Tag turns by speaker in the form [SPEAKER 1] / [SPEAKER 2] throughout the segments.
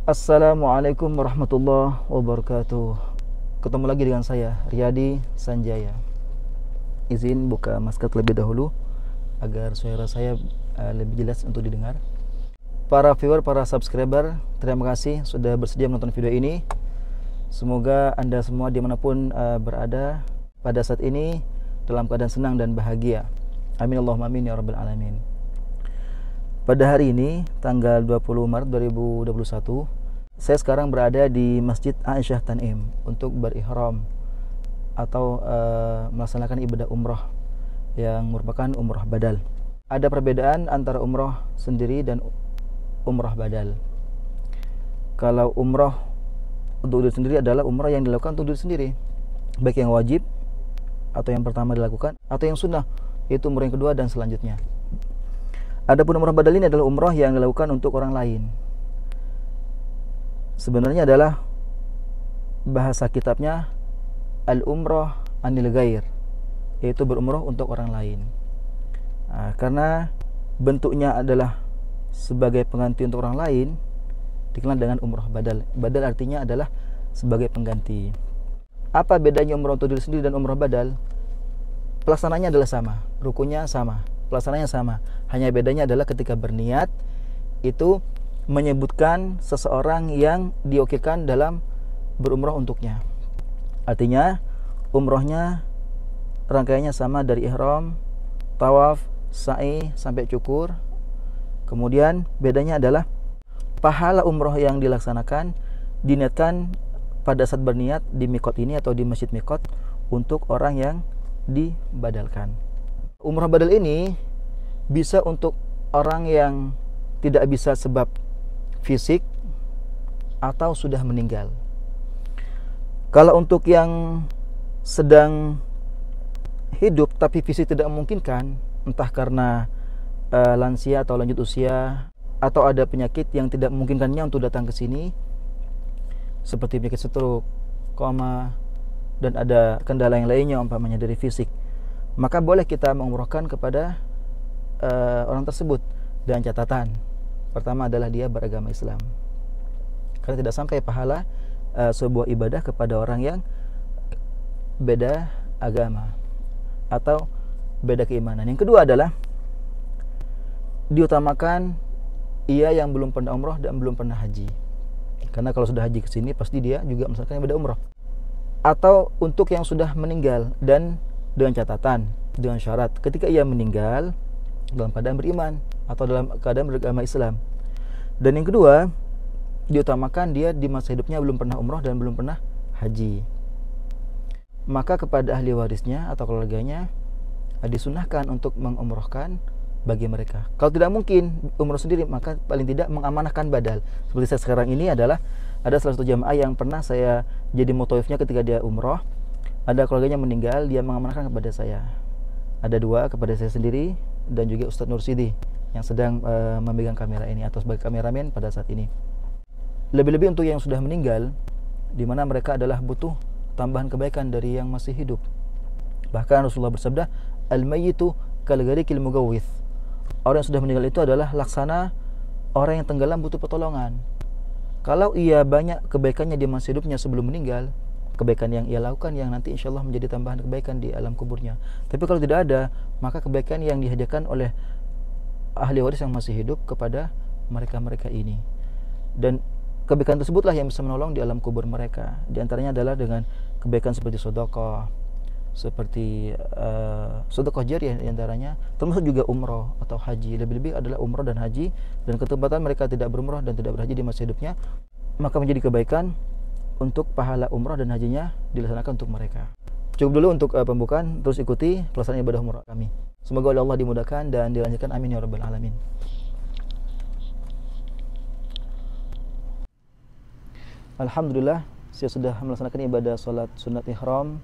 [SPEAKER 1] Assalamualaikum warahmatullahi wabarakatuh. Ketemu lagi dengan saya, Riyadi Sanjaya. Izin buka masker terlebih dahulu agar suara saya lebih jelas untuk didengar. Para viewer, para subscriber, terima kasih sudah bersedia menonton video ini. Semoga Anda semua dimanapun berada pada saat ini dalam keadaan senang dan bahagia. Amin Allahumma amin ya rabbal alamin. Pada hari ini, tanggal 20 Maret 2021, saya sekarang berada di Masjid Aisyah Tanim untuk berihram atau melaksanakan ibadah umroh yang merupakan umroh badal. Ada perbedaan antara umroh sendiri dan umroh badal. Kalau umroh untuk diri sendiri adalah umroh yang dilakukan untuk diri sendiri, baik yang wajib atau yang pertama dilakukan atau yang sunnah, yaitu umroh yang kedua dan selanjutnya. Adapun umrah badal ini adalah umrah yang dilakukan untuk orang lain. Sebenarnya adalah bahasa kitabnya al-umrah anil ghair, yaitu berumrah untuk orang lain. Karena bentuknya adalah sebagai pengganti untuk orang lain, dikenal dengan umrah badal. Badal artinya adalah sebagai pengganti. Apa bedanya umrah untuk diri sendiri dan umrah badal? Pelaksananya adalah sama, rukunnya sama, pelaksananya sama. Hanya bedanya adalah ketika berniat itu menyebutkan seseorang yang diukirkan dalam berumrah untuknya. Artinya umrohnya rangkaiannya sama dari ihram, tawaf, sa'i sampai cukur. Kemudian bedanya adalah pahala umroh yang dilaksanakan diniatkan pada saat berniat di mikot ini atau di masjid mikot untuk orang yang dibadalkan. Umrah badal ini bisa untuk orang yang tidak bisa sebab fisik atau sudah meninggal. Kalau untuk yang sedang hidup tapi fisik tidak memungkinkan, entah karena lansia atau lanjut usia atau ada penyakit yang tidak memungkinkannya untuk datang ke sini, seperti penyakit stroke, koma, dan ada kendala yang lainnya umpamanya dari fisik, maka boleh kita mengumrohkan kepada orang tersebut dengan catatan pertama adalah dia beragama Islam, karena tidak sampai pahala sebuah ibadah kepada orang yang beda agama atau beda keimanan. Yang kedua adalah diutamakan ia yang belum pernah umroh dan belum pernah haji, karena kalau sudah haji ke sini pasti dia juga melaksanakan ibadah umroh. Atau untuk yang sudah meninggal dan dengan catatan, dengan syarat ketika ia meninggal dalam keadaan beriman atau dalam keadaan beragama Islam. Dan yang kedua, diutamakan dia di masa hidupnya belum pernah umroh dan belum pernah haji. Maka kepada ahli warisnya atau keluarganya disunahkan untuk mengumrohkan bagi mereka. Kalau tidak mungkin umroh sendiri, maka paling tidak mengamanahkan badal. Seperti saya sekarang ini adalah ada salah satu jamaah yang pernah saya jadi mutawifnya ketika dia umroh. Ada keluarganya meninggal, dia mengamanahkan kepada saya. Ada dua, kepada saya sendiri dan juga Ustadz Nursidi yang sedang memegang kamera ini atau sebagai kameramen pada saat ini. Lebih-lebih untuk yang sudah meninggal, di mana mereka adalah butuh tambahan kebaikan dari yang masih hidup. Bahkan Rasulullah bersabda, al-mayyitu kal-gharikil mugawwith. Orang yang sudah meninggal itu adalah laksana orang yang tenggelam butuh pertolongan. Kalau ia banyak kebaikannya di masa hidupnya sebelum meninggal, kebaikan yang ia lakukan yang nanti insya Allah menjadi tambahan kebaikan di alam kuburnya. Tapi kalau tidak ada, maka kebaikan yang dihadiahkan oleh ahli waris yang masih hidup kepada mereka-mereka ini. Dan kebaikan tersebutlah yang bisa menolong di alam kubur mereka. Di antaranya adalah dengan kebaikan seperti sedekah, seperti sedekah jariyah di antaranya, termasuk juga umroh atau haji. Lebih-lebih adalah umroh dan haji, dan ketepatan mereka tidak berumroh dan tidak berhaji di masa hidupnya, maka menjadi kebaikan untuk pahala umrah dan hajinya dilaksanakan untuk mereka. Cukup dulu untuk pembukaan, terus ikuti pelaksanaan ibadah umrah kami. Semoga oleh Allah dimudahkan dan dilanjutkan, amin ya rabbal alamin. Alhamdulillah, saya sudah melaksanakan ibadah salat sunat ihram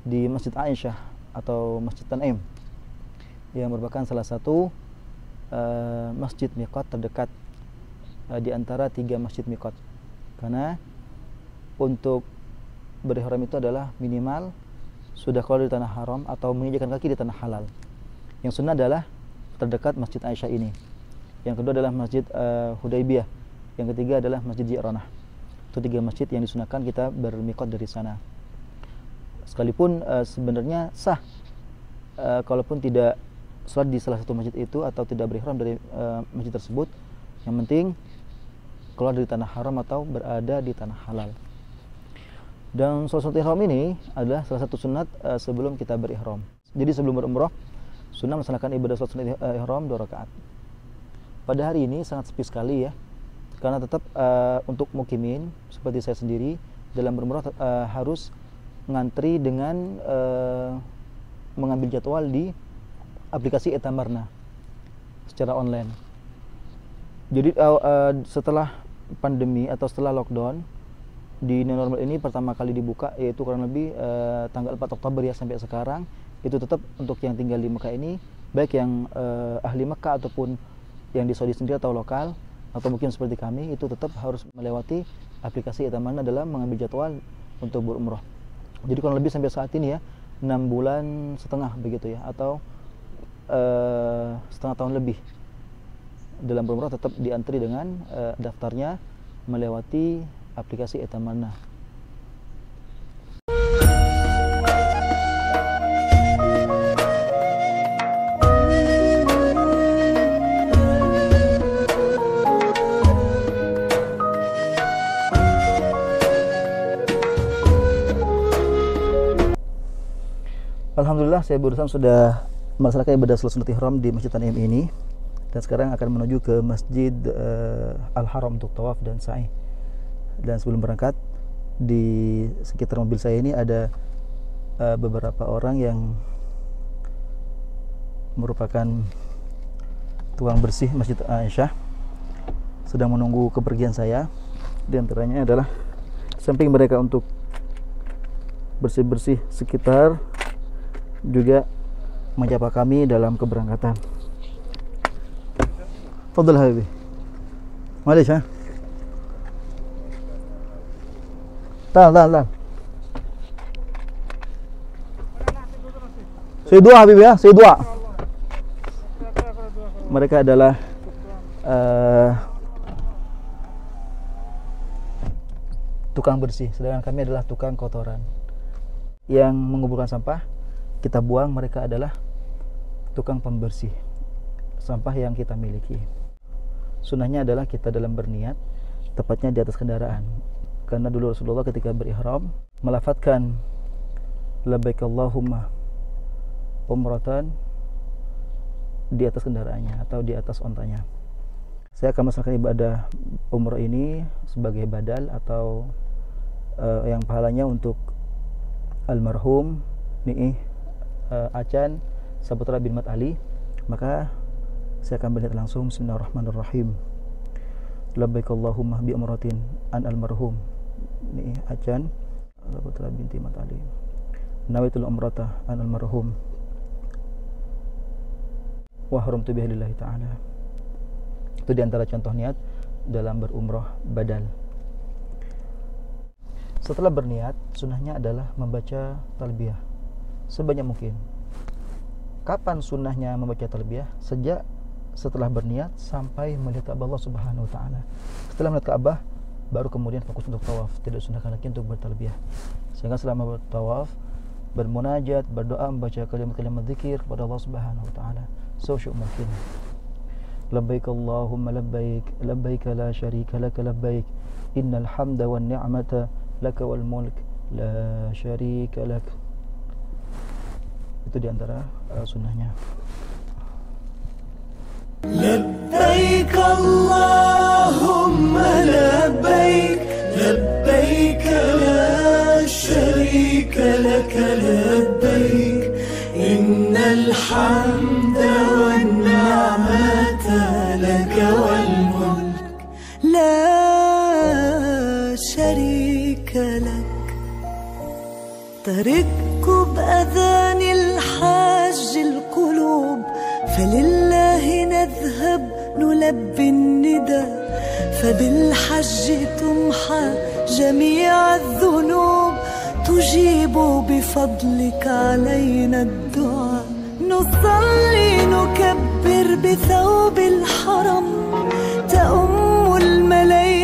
[SPEAKER 1] di Masjid Aisyah atau Masjid Tanim, yang merupakan salah satu masjid miqat terdekat di antara 3 masjid miqat. Karena untuk berihram itu adalah minimal sudah keluar dari tanah haram atau menginjakkan kaki di tanah halal. Yang sunnah adalah terdekat Masjid Aisyah ini. Yang kedua adalah Masjid Hudaybiyah yang ketiga adalah Masjid Ji'ranah. Itu 3 masjid yang disunahkan kita bermiqat dari sana. Sekalipun sebenarnya sah kalaupun tidak sholat di salah satu masjid itu atau tidak berihram dari masjid tersebut, yang penting keluar dari tanah haram atau berada di tanah halal. Dan sholat sunat ihram ini adalah salah satu sunat sebelum kita berihram. Jadi sebelum berumrah, sunnah melaksanakan ibadah sholat sunat ihram 2 rakaat. Pada hari ini sangat sepi sekali ya, karena tetap untuk mukimin seperti saya sendiri dalam berumrah harus ngantri dengan mengambil jadwal di aplikasi Etamarna secara online. Jadi setelah pandemi atau setelah lockdown di new normal ini pertama kali dibuka, yaitu kurang lebih tanggal 4 Oktober ya sampai sekarang, itu tetap untuk yang tinggal di Mekah ini, baik yang ahli Mekah ataupun yang di Saudi sendiri atau lokal atau mungkin seperti kami, itu tetap harus melewati aplikasi Etamarna dalam mengambil jadwal untuk berumrah. Jadi kurang lebih sampai saat ini ya 6,5 bulan begitu ya, atau setengah tahun lebih dalam berumrah tetap diantri dengan daftarnya melewati aplikasi Etamarna. Alhamdulillah saya barusan sudah melaksanakan ibadah sholat sunat ihram di Masjid Tanim ini, dan sekarang akan menuju ke Masjid Al-Haram untuk tawaf dan sa'i. Dan sebelum berangkat, di sekitar mobil saya ini ada beberapa orang yang merupakan tukang bersih Masjid Aisyah, sedang menunggu kepergian saya. Di antaranya adalah samping mereka untuk bersih-bersih sekitar, juga menyapa kami dalam keberangkatan. Fadhil habibi. Malish ha? Tahan. Saya dua habibi ya, saya dua. Mereka adalah tukang bersih, sedangkan kami adalah tukang kotoran. Yang mengumpulkan sampah kita buang, mereka adalah tukang pembersih sampah yang kita miliki. Sunnahnya adalah kita dalam berniat, tepatnya di atas kendaraan. Karena dulu Rasulullah ketika berihram melafadzkan labbaik Allahumma umratan di atas kendaraannya atau di atas ontanya. Saya akan melaksanakan ibadah umrah ini sebagai badal atau yang pahalanya untuk almarhum Ni'ih Acan Saputra bin Mat Ali. Maka saya akan berniat langsung. Bismillahirrahmanirrahim. Labbaik Allahumma bi umratin an almarhum Ni'ih Acan Saputra binti Mat Ali. Nawaitul umrata an almarhum wa haramtu bihi lillahi ta'ala. Itu diantara contoh niat dalam berumrah badal. Setelah berniat, sunnahnya adalah membaca talbiyah sebanyak mungkin. Kapan sunnahnya membaca talbiyah? Sejak setelah berniat sampai melihat Ka'bah Allah Subhanahu wa taala. Setelah melihat Ka'bah, baru kemudian fokus untuk tawaf. Tidak sunnahkan lagi untuk bertalbiyah. Sehingga selama bertawaf, bermunajat, berdoa, membaca kalimat-kalimat zikir kepada Allah Subhanahu wa taala sesyuk mungkin. Labbaik Allahumma labbaik, labbaik la syarika laka labbaik, innal hamda wan ni'mata laka wal mulk la syarika lak. Itu diantara sunnahnya.
[SPEAKER 2] Labbaik Allahumma labbaik, labbaik la syarika laka labbaik, innal hamda wan ni'mata laka wal mulk la syarika lak. تركب أذان الحاج القلوب، فلله نذهب نلبي النداء، فبالحج تمحى جميع الذنوب، تجيب بفضلك علينا الدعاء. نصلي نكبر بثوب الحرم، تأم الملايين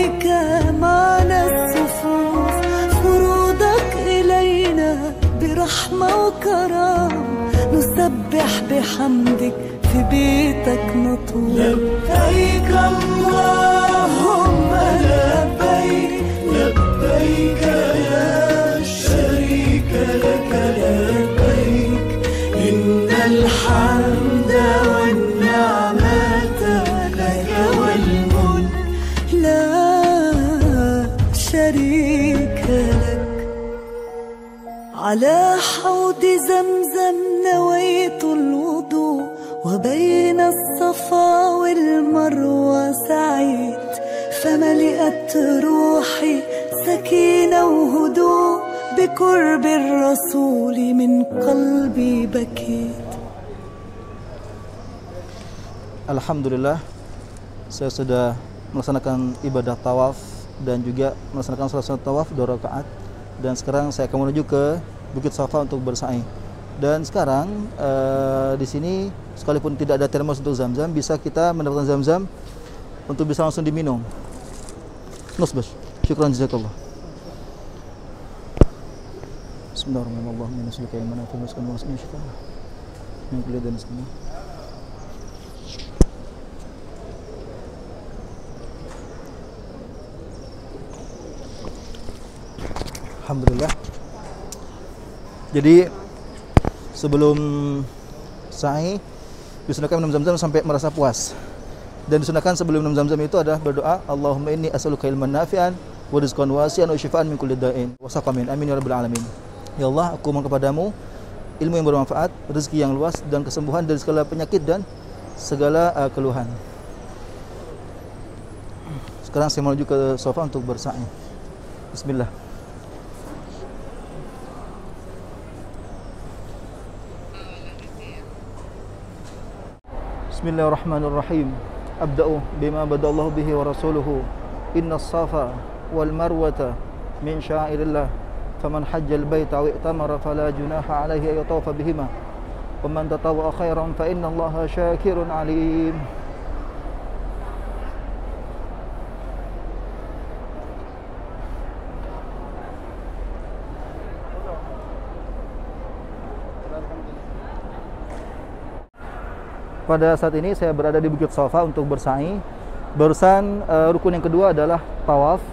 [SPEAKER 2] بحمدك في بيتك نطول. لبيك اللهم لبيك، لبيك لا شريك لك لبيك، إن الحمد والنعمة لك والملك لا شريك لك. على حوض زمزم نويت الوضوء، وبين الصفا والمروة سعيت، فملئت روحي سكينة وهدوء، بقرب الرسول من قلبي بكيت.
[SPEAKER 1] Alhamdulillah, saya sudah melaksanakan ibadah tawaf dan juga melaksanakan salat tawaf 2 rakaat, dan sekarang saya akan menuju ke Bukit Safa untuk bersa'i. Dan sekarang di sini sekalipun tidak ada termos untuk zam-zam, bisa kita mendapatkan zam-zam untuk bisa langsung diminum. Nusbah, syukran jazakallah. Bismillahirrahmanirrahim. Alhamdulillah. Jadi sebelum sa'i disunahkan minum zam-zam sampai merasa puas. Dan disunahkan sebelum minum zam-zam itu adalah berdoa, Allahumma inni as'aluka ilman nafi'an wa rizqan wasi'an wa syifaan min kulli da'in wa saqamin. Amin ya rabbal alamin. Ya Allah, aku mohon kepadamu ilmu yang bermanfaat, rezeki yang luas, dan kesembuhan dari segala penyakit dan segala keluhan. Sekarang saya menuju ke sofa untuk bersa'i. Bismillah. Bismillahirrahmanirrahim. Abda'u bima badallahu bihi wa rasuluhu. Inna as-safa wal marwata min syairillah. Faman hajjal baita aw i'tamara fala junaha alaihi ay yatawafa bihima. Wa man tatawwa khairan fa inna Allaha syakirun alim. Pada saat ini saya berada di Bukit Safa untuk bersa'i. Barusan rukun yang kedua adalah tawaf.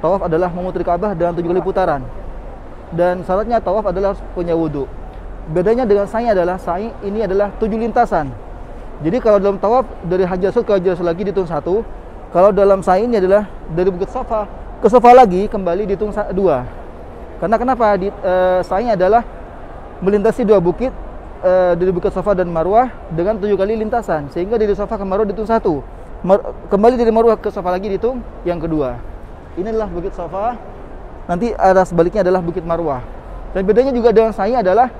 [SPEAKER 1] Tawaf adalah memutari Ka'bah dengan 7 kali putaran. Dan syaratnya tawaf adalah punya wudu. Bedanya dengan sa'i adalah sa'i ini adalah 7 lintasan. Jadi kalau dalam tawaf dari Hajar Aswad ke Hajar Aswad lagi dihitung 1. Kalau dalam sa'i ini adalah dari Bukit Safa ke Safa lagi kembali dihitung 2. Karena kenapa? Sa'i adalah melintasi 2 bukit, dari Bukit Safa dan Marwah dengan 7 kali lintasan, sehingga dari Safa ke Marwah dihitung 1. Kembali dari Marwah ke Safa lagi dihitung yang kedua. Ini adalah Bukit Safa. Nanti arah sebaliknya adalah Bukit Marwah. Dan bedanya juga dengan sa'i adalah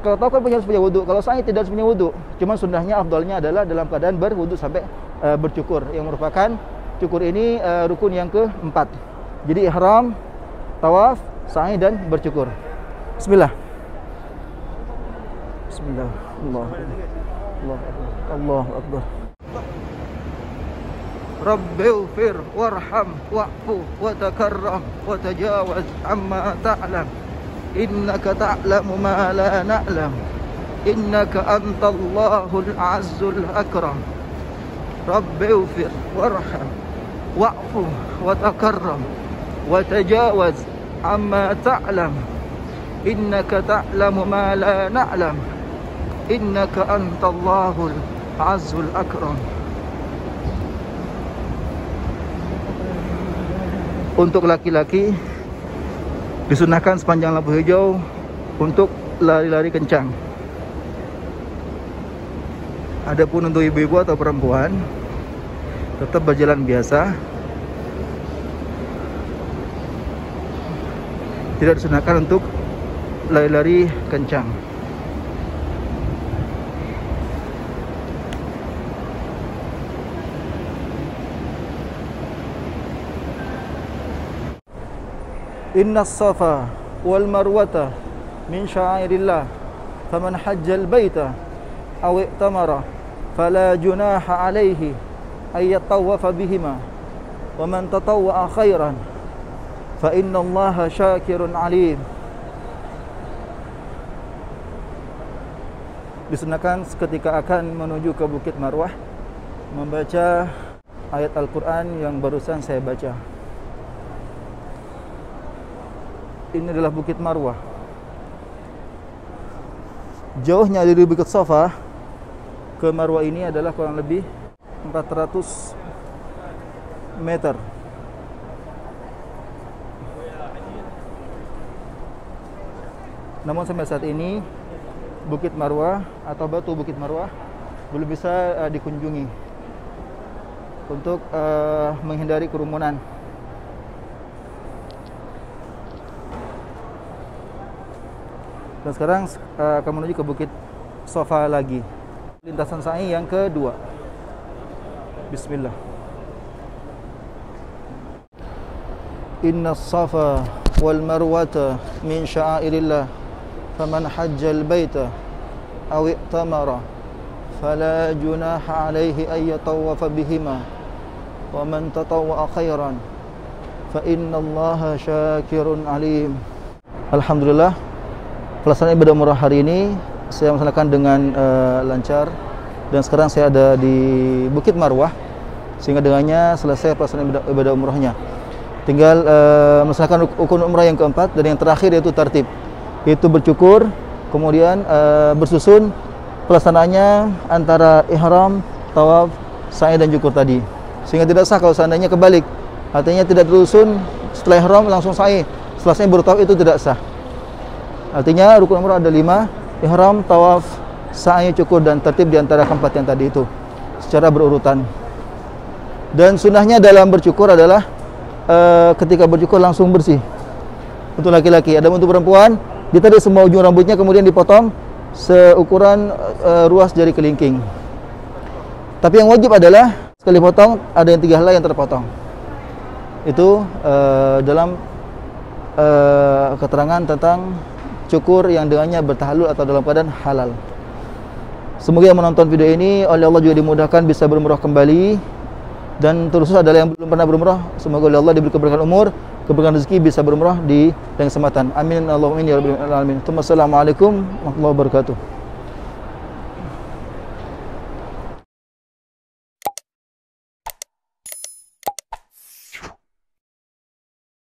[SPEAKER 1] kalau tahu kan harus punya wudu. Kalau sa'i tidak harus punya wudu. Cuman sunnahnya, afdalnya adalah dalam keadaan berwudu sampai bercukur, yang merupakan cukur ini rukun yang keempat. Jadi ihram, tawaf, sa'i dan bercukur. Bismillah. Bismillah. Allahu Akbar. Rabbi ighfir warham wa'fu wa takarram wa tajawaz amma ta'lam, innaka ta'lamu ma la na'lam, innaka antallahul azzul akram. Rabbi ighfir warham wa'fu wa takarram wa tajawaz amma ta'lam, innaka ta'lamu ma la na'lam, innaka antallahul azzul akram. Untuk laki-laki disunahkan sepanjang lampu hijau untuk lari-lari kencang. Adapun untuk ibu-ibu atau perempuan tetap berjalan biasa. Tidak disunahkan untuk lari-lari kencang. Inna as-safa wal marwata min syairillah, faman hajjal baita aw i'tamara fala junaha alaihi ay yatawafa bihima, wa man tatawwa khairan fa inna Allaha syakirun alim. disunahkan ketika akan menuju ke Bukit Marwah membaca ayat Al-Quran yang barusan saya baca. Ini adalah Bukit Marwah. Jauhnya dari Bukit Safa ke Marwah ini adalah kurang lebih 400 meter. Namun sampai saat ini Bukit Marwah atau batu Bukit Marwah belum bisa dikunjungi untuk menghindari kerumunan. Dan sekarang akan menuju ke Bukit Safa lagi. Lintasan sa'i yang kedua. Bismillah. Inna Safa wal Marwata min sya'airillah faman hajjal baita aw i'tamara fala junaha alaihi ay yatawafa bihima wa man tatawwa'a khairan fa innallaha syakirun alim. Alhamdulillah, pelaksanaan ibadah umrah hari ini saya melaksanakan dengan lancar, dan sekarang saya ada di Bukit Marwah, sehingga dengannya selesai pelaksanaan ibadah umrahnya. Tinggal melaksanakan rukun umrah yang keempat dan yang terakhir, yaitu tartib, yaitu bercukur, kemudian bersusun pelaksanaannya antara ihram, tawaf, sa'i dan cukur tadi, sehingga tidak sah kalau seandainya kebalik, artinya tidak terusun setelah ihram langsung sa'i, setelah sa'i baru tawaf, itu tidak sah. Artinya rukun umrah ada 5, ihram, tawaf, sa'i, cukur, dan tertib di antara keempat yang tadi itu secara berurutan. Dan sunnahnya dalam bercukur adalah ketika bercukur langsung bersih untuk laki-laki. Ada untuk perempuan, ditarik semua ujung rambutnya kemudian dipotong seukuran ruas jari kelingking. Tapi yang wajib adalah sekali potong ada yang 3 helai yang terpotong. Itu dalam keterangan tentang cukur yang dengannya bertahallul atau dalam keadaan halal. Semoga yang menonton video ini oleh Allah juga dimudahkan bisa berumrah kembali, dan terus adalah yang belum pernah berumrah, semoga oleh Allah diberi keberkahan umur, keberkahan rezeki, bisa berumrah di lain kesempatan. Amin Allahumma ya rabbal alamin. Assalamualaikum warahmatullahi wabarakatuh.